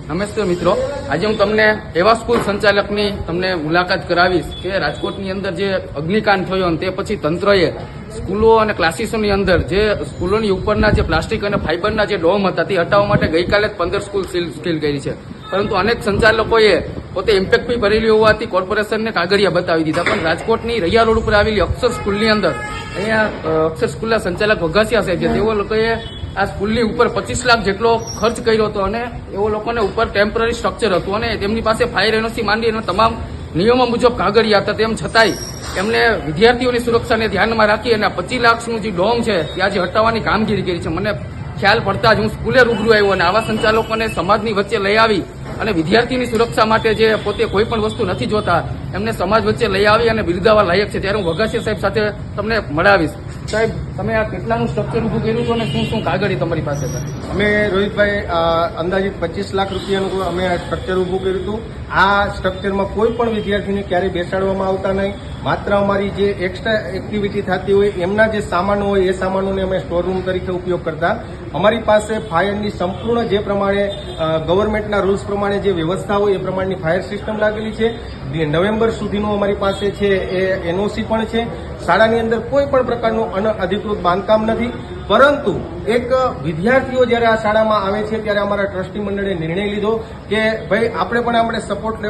નમસ્તે મિત્રો, આજે હું તમને એવા સ્કૂલ સંચાલકની તમને મુલાકાત કરાવીશ કે રાજકોટની અંદર જે અગ્નિકાંડ થયો અને તે પછી તંત્રએ સ્કૂલો અને ક્લાસીસોની અંદર જે સ્કૂલોની ઉપરના જે પ્લાસ્ટિક અને ફાઇબરના જે ડોમ હતા તે હટાવવા માટે ગઈકાલે જ 15 સ્કૂલ સીલ કરી છે. પરંતુ અનેક સંચાલકોએ પોતે ઇમ્પેક્ટ ફી ભરેલી હોવાથી કોર્પોરેશનને કાગળિયા બતાવી દીધા. પણ રાજકોટની રૈયા રોડ ઉપર આવેલી અક્ષર સ્કૂલની અંદર અહીંયા અક્ષર સ્કૂલના સંચાલક વઘાસિયા સાહેબ છે, તેઓ લોકોએ આ સ્કૂલની ઉપર 25 લાખ જેટલો ખર્ચ કર્યો હતો અને એવો લોકોને ઉપર ટેમ્પરરી સ્ટ્રક્ચર હતું અને તેમની પાસે ફાયર એનઓસી માંડી અને તમામ નિયમો મુજબ કાગળિયા હતા. તેમ છતાંય એમને વિદ્યાર્થીઓની સુરક્ષાને ધ્યાનમાં રાખી અને 25 લાખનું જે ડોમ છે ત્યાં જે હટાવવાની કામગીરી કરી છે. મને ખ્યાલ પડતા જ હું સ્કૂલે રૂબરૂ આવ્યો અને આવા સંચાલકોને સમાજની વચ્ચે લઈ આવી અને વિદ્યાર્થીની સુરક્ષા માટે જે પોતે કોઈ પણ વસ્તુ નથી જોતા એમને સમાજ વચ્ચે લઈ આવી અને બિરદાવવા લાયક છે. ત્યારે હું વઘાસિયા સાહેબ સાથે તમને મળાવીશ. સાહેબ, તમે આ કેટલાનું સ્ટ્રક્ચર ઊભું કર્યું હતું અને શું કાગળી તમારી પાસે છે? અમે રોહિતભાઈ અંદાજિત 25 લાખ રૂપિયાનું અમે આ સ્ટ્રક્ચર ઊભું કર્યું હતું. આ સ્ટ્રક્ચરમાં કોઈ પણ વિદ્યાર્થીને ક્યારેય બેસાડવામાં આવતા નહીં. માત્ર અમારી જે એક્સ્ટ્રા એક્ટિવિટી થતી હોય એમના જે સામાનો હોય એ સામાનોને અમે સ્ટોર રૂમ તરીકે ઉપયોગ કરતા. અમારી પાસે ફાયરની સંપૂર્ણ જે પ્રમાણે ગવર્મેન્ટના રૂલ્સ પ્રમાણે જે વ્યવસ્થા હોય એ પ્રમાણની ફાયર સિસ્ટમ લાગેલી છે. નવેમ્બર સુધીનું અમારી પાસે છે એ એનઓસી પણ છે. શાળાની અંદર કોઈ પણ પ્રકારનું અનઅધિકૃત બાંધકામ નથી. પરંતુ એક વિદ્યાર્થીઓ જ્યારે આ શાળામાં આવે છે ત્યારે અમારા ટ્રસ્ટી મંડળે નિર્ણય લીધો કે ભાઈ આપણે સપોર્ટ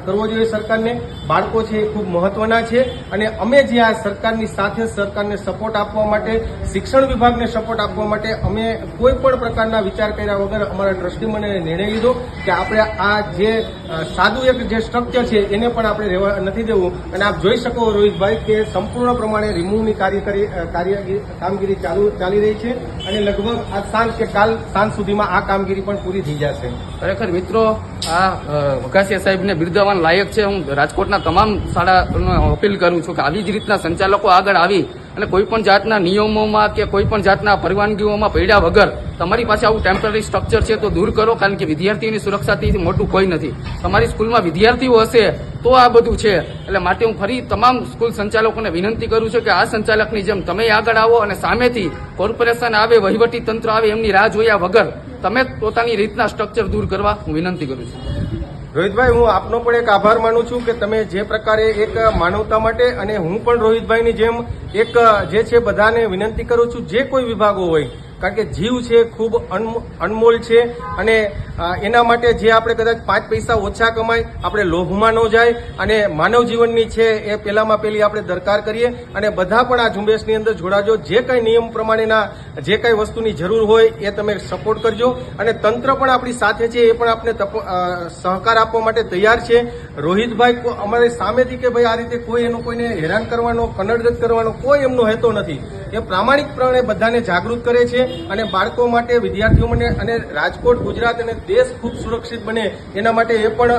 કરવો જોઈએ સરકારને. બાળકો છે એ ખૂબ મહત્વના છે અને અમે જે આ સરકારની સાથે સરકારને સપોર્ટ આપવા માટે, શિક્ષણ વિભાગને સપોર્ટ આપવા માટે અમે કોઈ પણ પ્રકારના વિચાર કર્યા વગર અમારા ટ્રસ્ટી મંડળે નિર્ણય લીધો કે આપણે આ જે સાદું એક જે સ્ટ્રક્ચર છે એને પણ આપણે રહેવા નથી દેવું. અને આપ જોઈ શકો રોહિતભાઈ કે સંપૂર્ણ પ્રમાણે રિમૂવની કામગીરી ચાલી રહી છે અને લગભગ આજ સાંજ કે કાલ સાંજ સુધીમાં આ કામગીરી પણ પૂરી થઈ જશે. ખરેખર મિત્રો, આ વઘાસિયા સાહેબને બિરદાવવાના લાયક છે. હું રાજકોટના તમામ શાળાનો અપીલ કરું છું કે આવી જ રીતના સંચાલકો આગળ આવી અને કોઈ પણ જાતના નિયમોમાં કે કોઈ પણ જાતના પરવાનગીઓમાં પડ્યા વગર તમારી પાસે આવું ટેમ્પરરી સ્ટ્રક્ચર છે તો દૂર કરો, કારણ કે વિદ્યાર્થીઓની સુરક્ષાથી મોટું કોઈ નથી. તમારી સ્કૂલમાં વિદ્યાર્થીઓ હશે તો આ બધું છે. એટલે માટે હું ફરી તમામ સ્કૂલ સંચાલકોને વિનંતી કરું છું કે આ સંચાલકની જેમ તમે આગળ આવો અને સામેથી કોર્પોરેશન આવે, વહીવટી તંત્ર આવે, એમની રાહ જોયા વગર તમે પોતાની રીતના સ્ટ્રક્ચર દૂર કરવા હું વિનંતી કરું છું. રોહિતભાઈ, હું આપનો પણ એક આભાર માનું છું કે તમે જે પ્રકારે એક માનવતા માટે, અને હું પણ રોહિતભાઈની જેમ એક જે છે બધાને વિનંતી કરું છું, જે કોઈ વિભાગો હોય, કારણ કે જીવ છે ખૂબ અનમોલ છે અને એના માટે જે આપણે કદાચ 5 પૈસા ઓછા કમાય, આપણે લોભમાં ન જાય અને માનવ જીવનની છે એ પહેલામાં પહેલી આપણે દરકાર કરીએ અને બધા પણ આ ઝુંબેશની અંદર જોડાજો. જે કંઈ નિયમ પ્રમાણેના જે કંઈ વસ્તુની જરૂર હોય એ તમે સપોર્ટ કરજો અને તંત્ર પણ આપણી સાથે છે, એ પણ આપણે સહકાર આપવા માટે તૈયાર છે. રોહિતભાઈ અમારી સામેથી કે ભાઈ આ રીતે કોઈ કોઈને હેરાન કરવાનો, કનડગત કરવાનો કોઈ એમનો હેતો નથી. એ પ્રામાણિકપણે બધાને જાગૃત કરે છે અને બાળકો માટે, વિદ્યાર્થીઓ માટે અને રાજકોટ, ગુજરાત અને દેશ ખૂબ સુરક્ષિત બને એના માટે એ પણ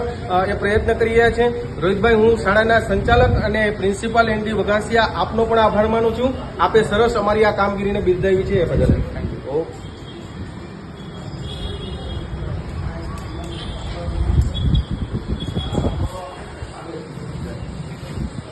એ પ્રયત્ન કરી રહ્યા છે. રોહિતભાઈ, હું શાળાના સંચાલક અને પ્રિન્સિપાલ એનડી વઘાસિયા આપનો પણ આભાર માનું છું. આપે સરસ અમારી આ કામગીરીને બિરદાવી છે એ બદલ. ઓકે.